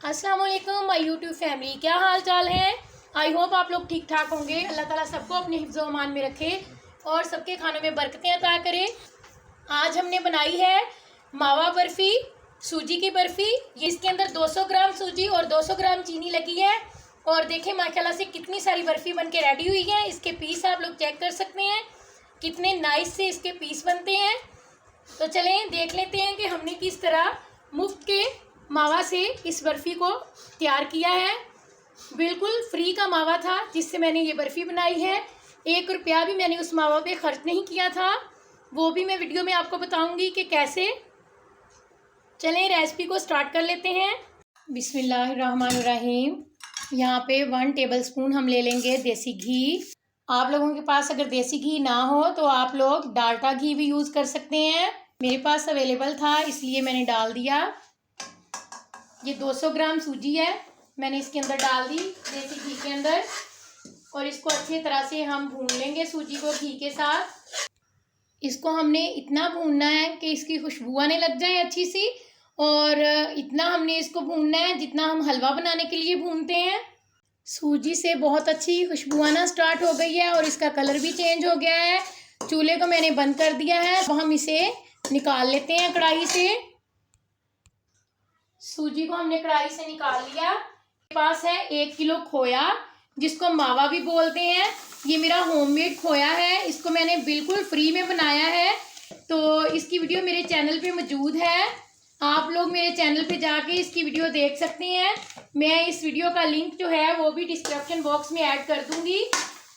अस्सलाम वालेकुम my YouTube family, क्या हाल चाल है। आई होप आप लोग ठीक ठाक होंगे। अल्लाह ताला सबको अपने हिफ्ज़ व अमान में रखे और सबके खानों में बरकतें अता करे। आज हमने बनाई है मावा बर्फ़ी, सूजी की बर्फ़ी। ये इसके अंदर 200 ग्राम सूजी और 200 ग्राम चीनी लगी है। और देखें माशाल्लाह से कितनी सारी बर्फ़ी बन के रेडी हुई है। इसके पीस आप लोग चेक कर सकते हैं, कितने नाइस से इसके पीस बनते हैं। तो चलें देख लेते हैं कि हमने किस तरह मुफ्त के मावा से इस बर्फ़ी को तैयार किया है। बिल्कुल फ्री का मावा था जिससे मैंने ये बर्फ़ी बनाई है। 1 रुपया भी मैंने उस मावा पे ख़र्च नहीं किया था, वो भी मैं वीडियो में आपको बताऊंगी कि कैसे। चलें रेसिपी को स्टार्ट कर लेते हैं। बिस्मिल्लाहिर्रहमानिर्रहीम। यहाँ पे 1 टेबलस्पून हम ले लेंगे देसी घी। आप लोगों के पास अगर देसी घी ना हो तो आप लोग डालडा घी भी यूज़ कर सकते हैं। मेरे पास अवेलेबल था इसलिए मैंने डाल दिया। ये 200 ग्राम सूजी है, मैंने इसके अंदर डाल दी देसी घी के अंदर। और इसको अच्छी तरह से हम भून लेंगे सूजी को घी के साथ। इसको हमने इतना भूनना है कि इसकी खुशबू आने लग जाए अच्छी सी। और इतना हमने इसको भूनना है जितना हम हलवा बनाने के लिए भूनते हैं। सूजी से बहुत अच्छी खुशबू आना स्टार्ट हो गई है और इसका कलर भी चेंज हो गया है। चूल्हे को मैंने बंद कर दिया है। अब हम इसे निकाल लेते हैं कढ़ाई से। सूजी को हमने कढ़ाई से निकाल लिया। मेरे पास है 1 किलो खोया, जिसको मावा भी बोलते हैं। ये मेरा होममेड खोया है, इसको मैंने बिल्कुल फ्री में बनाया है। तो इसकी वीडियो मेरे चैनल पे मौजूद है, आप लोग मेरे चैनल पे जाके इसकी वीडियो देख सकते हैं। मैं इस वीडियो का लिंक जो है वो भी डिस्क्रिप्शन बॉक्स में ऐड कर दूंगी।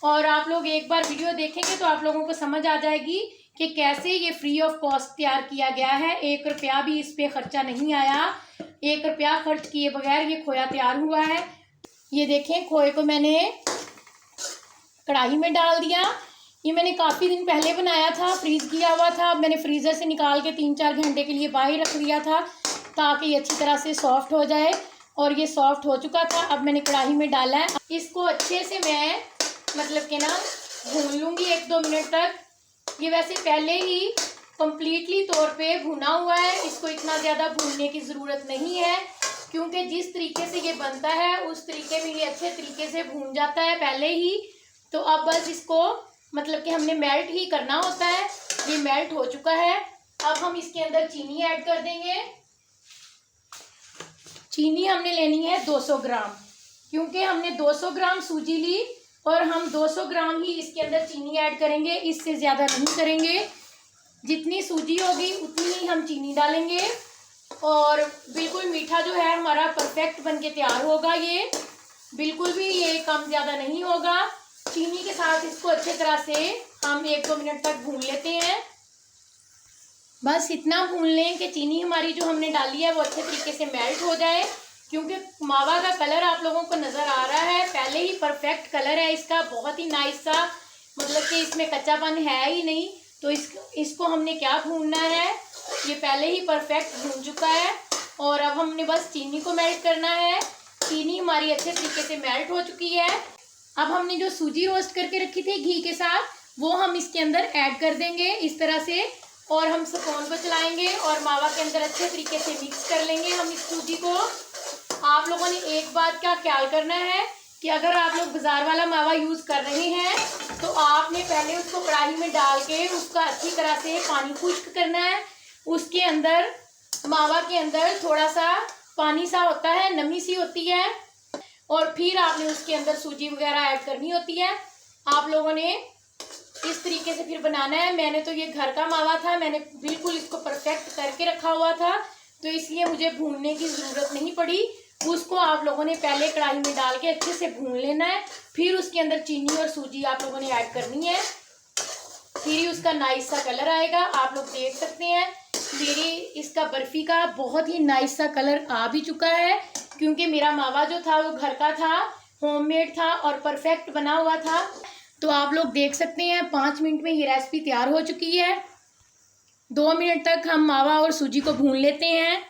और आप लोग एक बार वीडियो देखेंगे तो आप लोगों को समझ आ जाएगी कि कैसे ये फ्री ऑफ कॉस्ट तैयार किया गया है। 1 रुपया भी इस पर खर्चा नहीं आया। 1 रुपया खर्च किए बगैर ये खोया तैयार हुआ है। ये देखें, खोए को मैंने कढ़ाई में डाल दिया। ये मैंने काफ़ी दिन पहले बनाया था, फ्रीज़ किया हुआ था। मैंने फ्रीज़र से निकाल के 3-4 घंटे के लिए बाहर रख दिया था ताकि ये अच्छी तरह से सॉफ्ट हो जाए। और ये सॉफ्ट हो चुका था। अब मैंने कढ़ाई में डाला है। इसको अच्छे से मैं मतलब कि ना भून लूँगी 1-2 मिनट तक। ये वैसे पहले ही कंप्लीटली तौर पे भुना हुआ है, इसको इतना ज़्यादा भूनने की ज़रूरत नहीं है क्योंकि जिस तरीके से ये बनता है उस तरीके में ये अच्छे तरीके से भून जाता है पहले ही। तो अब बस इसको मतलब कि हमने मेल्ट ही करना होता है। ये मेल्ट हो चुका है। अब हम इसके अंदर चीनी ऐड कर देंगे। चीनी हमने लेनी है 200 ग्राम, क्योंकि हमने 200 ग्राम सूजी ली और हम 200 ग्राम ही इसके अंदर चीनी ऐड करेंगे, इससे ज़्यादा नहीं करेंगे। जितनी सूजी होगी उतनी ही हम चीनी डालेंगे और बिल्कुल मीठा जो है हमारा परफेक्ट बन के तैयार होगा। ये बिल्कुल भी ये कम ज़्यादा नहीं होगा। चीनी के साथ इसको अच्छे तरह से हम 1-2 मिनट तक भून लेते हैं। बस इतना भून लें कि चीनी हमारी जो हमने डाली है वो अच्छे तरीके से मेल्ट हो जाए। क्योंकि मावा का कलर आप लोगों को नज़र आ रहा है, पहले ही परफेक्ट कलर है इसका, बहुत ही नाइस सा, मतलब कि इसमें कच्चापन है ही नहीं। तो इसको हमने क्या भूनना है, ये पहले ही परफेक्ट भून चुका है। और अब हमने बस चीनी को मेल्ट करना है। चीनी हमारी अच्छे तरीके से मेल्ट हो चुकी है। अब हमने जो सूजी रोस्ट करके रखी थी घी के साथ, वो हम इसके अंदर ऐड कर देंगे इस तरह से। और हम स्पून को चलाएंगे और मावा के अंदर अच्छे तरीके से मिक्स कर लेंगे हम इस सूजी को। आप लोगों ने एक बात का ख्याल करना है कि अगर आप लोग बाज़ार वाला मावा यूज़ कर रहे हैं तो आपने पहले उसको कढ़ाई में डाल के उसका अच्छी तरह से पानी खुश्क करना है। उसके अंदर मावा के अंदर थोड़ा सा पानी सा होता है, नमी सी होती है, और फिर आपने उसके अंदर सूजी वगैरह ऐड करनी होती है। आप लोगों ने इस तरीके से फिर बनाना है। मैंने तो ये घर का मावा था, मैंने बिल्कुल इसको परफेक्ट करके रखा हुआ था, तो इसलिए मुझे भूनने की ज़रूरत नहीं पड़ी। उसको आप लोगों ने पहले कढ़ाई में डाल के अच्छे से भून लेना है, फिर उसके अंदर चीनी और सूजी आप लोगों ने ऐड करनी है, फिर ही उसका नाइस सा कलर आएगा। आप लोग देख सकते हैं मेरी इसका बर्फ़ी का बहुत ही नाइस सा कलर आ भी चुका है, क्योंकि मेरा मावा जो था वो घर का था, होममेड था और परफेक्ट बना हुआ था। तो आप लोग देख सकते हैं 5 मिनट में ये रेसिपी तैयार हो चुकी है। 2 मिनट तक हम मावा और सूजी को भून लेते हैं।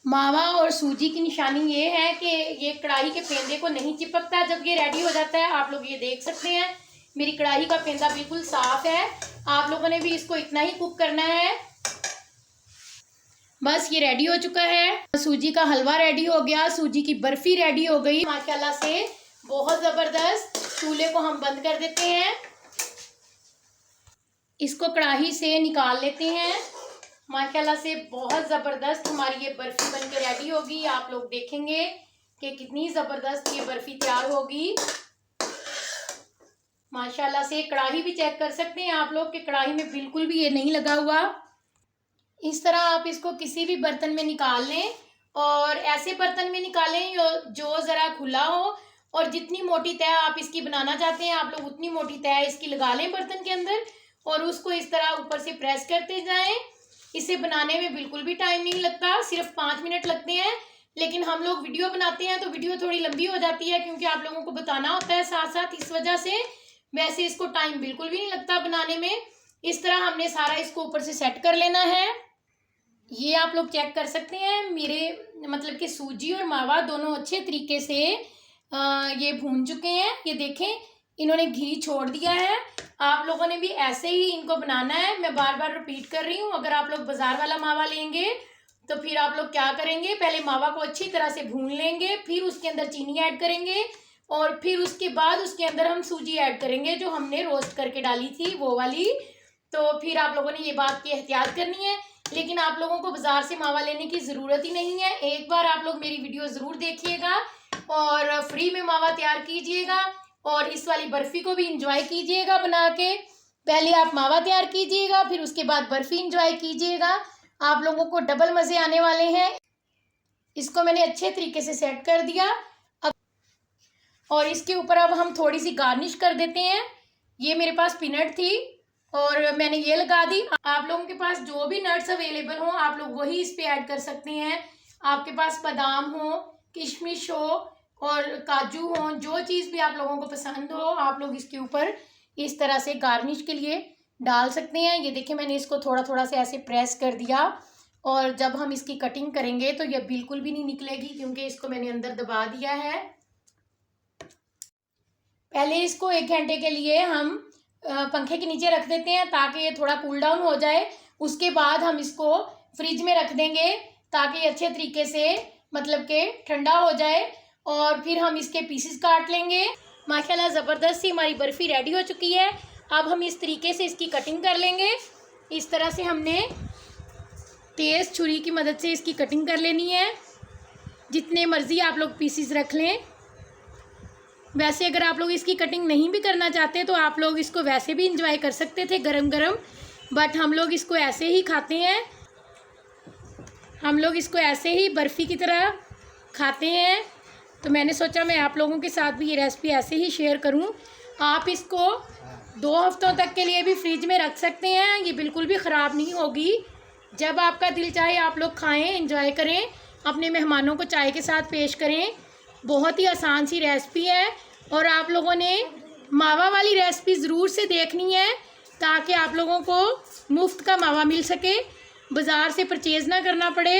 मावा और सूजी की निशानी ये है कि ये कढ़ाई के पेंदे को नहीं चिपकता जब ये रेडी हो जाता है। आप लोग ये देख सकते हैं मेरी कढ़ाई का पेंदा बिल्कुल साफ़ है। आप लोगों ने भी इसको इतना ही कुक करना है। बस ये रेडी हो चुका है। सूजी का हलवा रेडी हो गया, सूजी की बर्फ़ी रेडी हो गई माशाल्लाह से, बहुत ज़बरदस्त। चूल्हे को हम बंद कर देते हैं, इसको कढ़ाई से निकाल लेते हैं। माशाल्लाह से बहुत ज़बरदस्त हमारी ये बर्फ़ी बन के रेडी होगी। आप लोग देखेंगे कि कितनी ज़बरदस्त ये बर्फ़ी तैयार होगी। माशाल्लाह से कढ़ाई भी चेक कर सकते हैं आप लोग कि कढ़ाई में बिल्कुल भी ये नहीं लगा हुआ। इस तरह आप इसको किसी भी बर्तन में निकाल लें, और ऐसे बर्तन में निकालें जो ज़रा खुला हो, और जितनी मोटी तय आप इसकी बनाना चाहते हैं आप लोग उतनी मोटी तय इसकी लगा लें बर्तन के अंदर, और उसको इस तरह ऊपर से प्रेस करते जाएं। इसे बनाने में बिल्कुल भी टाइम नहीं लगता, सिर्फ 5 मिनट लगते हैं। लेकिन हम लोग वीडियो बनाते हैं तो वीडियो थोड़ी लंबी हो जाती है, क्योंकि आप लोगों को बताना होता है साथ साथ, इस वजह से। वैसे इसको टाइम बिल्कुल भी नहीं लगता बनाने में। इस तरह हमने सारा इसको ऊपर से सेट कर लेना है। ये आप लोग चेक कर सकते हैं मेरे मतलब कि सूजी और मावा दोनों अच्छे तरीके से ये भून चुके हैं। ये देखें, इन्होंने घी छोड़ दिया है। आप लोगों ने भी ऐसे ही इनको बनाना है। मैं बार बार रिपीट कर रही हूँ, अगर आप लोग बाजार वाला मावा लेंगे तो फिर आप लोग क्या करेंगे, पहले मावा को अच्छी तरह से भून लेंगे, फिर उसके अंदर चीनी ऐड करेंगे, और फिर उसके बाद उसके अंदर हम सूजी ऐड करेंगे जो हमने रोस्ट करके डाली थी वो वाली। तो फिर आप लोगों ने ये बात की एहतियात करनी है। लेकिन आप लोगों को बाजार से मावा लेने की ज़रूरत ही नहीं है। एक बार आप लोग मेरी वीडियो ज़रूर देखिएगा और फ्री में मावा तैयार कीजिएगा, और इस वाली बर्फ़ी को भी इंजॉय कीजिएगा बना के। पहले आप मावा तैयार कीजिएगा, फिर उसके बाद बर्फ़ी इंजॉय कीजिएगा। आप लोगों को डबल मज़े आने वाले हैं। इसको मैंने अच्छे तरीके से सेट कर दिया। अब और इसके ऊपर अब हम थोड़ी सी गार्निश कर देते हैं। ये मेरे पास पीनट थी और मैंने ये लगा दी। आप लोगों के पास जो भी नट्स अवेलेबल हों आप लोग वही इस पे ऐड कर सकते हैं। आपके पास बादाम हो, किशमिश हो और काजू हो, जो चीज़ भी आप लोगों को पसंद हो आप लोग इसके ऊपर इस तरह से गार्निश के लिए डाल सकते हैं। ये देखिए, मैंने इसको थोड़ा थोड़ा से ऐसे प्रेस कर दिया, और जब हम इसकी कटिंग करेंगे तो ये बिल्कुल भी नहीं निकलेगी, क्योंकि इसको मैंने अंदर दबा दिया है। पहले इसको 1 घंटे के लिए हम पंखे के नीचे रख देते हैं ताकि ये थोड़ा कूल डाउन हो जाए। उसके बाद हम इसको फ्रिज में रख देंगे ताकि अच्छे तरीके से मतलब कि ठंडा हो जाए, और फिर हम इसके पीसेस काट लेंगे। माशाल्लाह ज़बरदस्त सी हमारी बर्फ़ी रेडी हो चुकी है। अब हम इस तरीके से इसकी कटिंग कर लेंगे। इस तरह से हमने तेज़ छुरी की मदद से इसकी कटिंग कर लेनी है। जितने मर्ज़ी आप लोग पीसेस रख लें। वैसे अगर आप लोग इसकी कटिंग नहीं भी करना चाहते तो आप लोग इसको वैसे भी इंजॉय कर सकते थे गरम गरम, बट हम लोग इसको ऐसे ही खाते हैं। हम लोग इसको ऐसे ही बर्फ़ी की तरह खाते हैं। तो मैंने सोचा मैं आप लोगों के साथ भी ये रेसिपी ऐसे ही शेयर करूं। आप इसको 2 हफ्तों तक के लिए भी फ्रिज में रख सकते हैं, ये बिल्कुल भी ख़राब नहीं होगी। जब आपका दिल चाहे आप लोग खाएं, एंजॉय करें, अपने मेहमानों को चाय के साथ पेश करें। बहुत ही आसान सी रेसिपी है, और आप लोगों ने मावा वाली रेसिपी ज़रूर से देखनी है ताकि आप लोगों को मुफ्त का मावा मिल सके, बाज़ार से परचेज़ ना करना पड़े।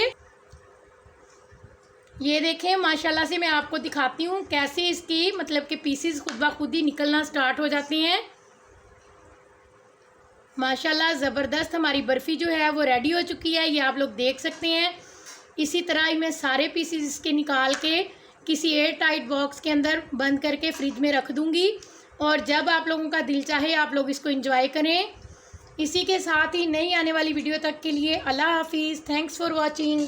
ये देखें, माशाल्लाह से मैं आपको दिखाती हूँ कैसे इसकी मतलब कि पीसेस खुद ब खुद ही निकलना स्टार्ट हो जाते हैं। माशाल्लाह ज़बरदस्त हमारी बर्फ़ी जो है वो रेडी हो चुकी है, ये आप लोग देख सकते हैं। इसी तरह ही मैं सारे पीसेस इसके निकाल के किसी एयर टाइट बॉक्स के अंदर बंद करके फ्रिज में रख दूँगी, और जब आप लोगों का दिल चाहे आप लोग इसको एंजॉय करें। इसी के साथ ही नई आने वाली वीडियो तक के लिए अल्लाह हाफिज़। Thanks for watching.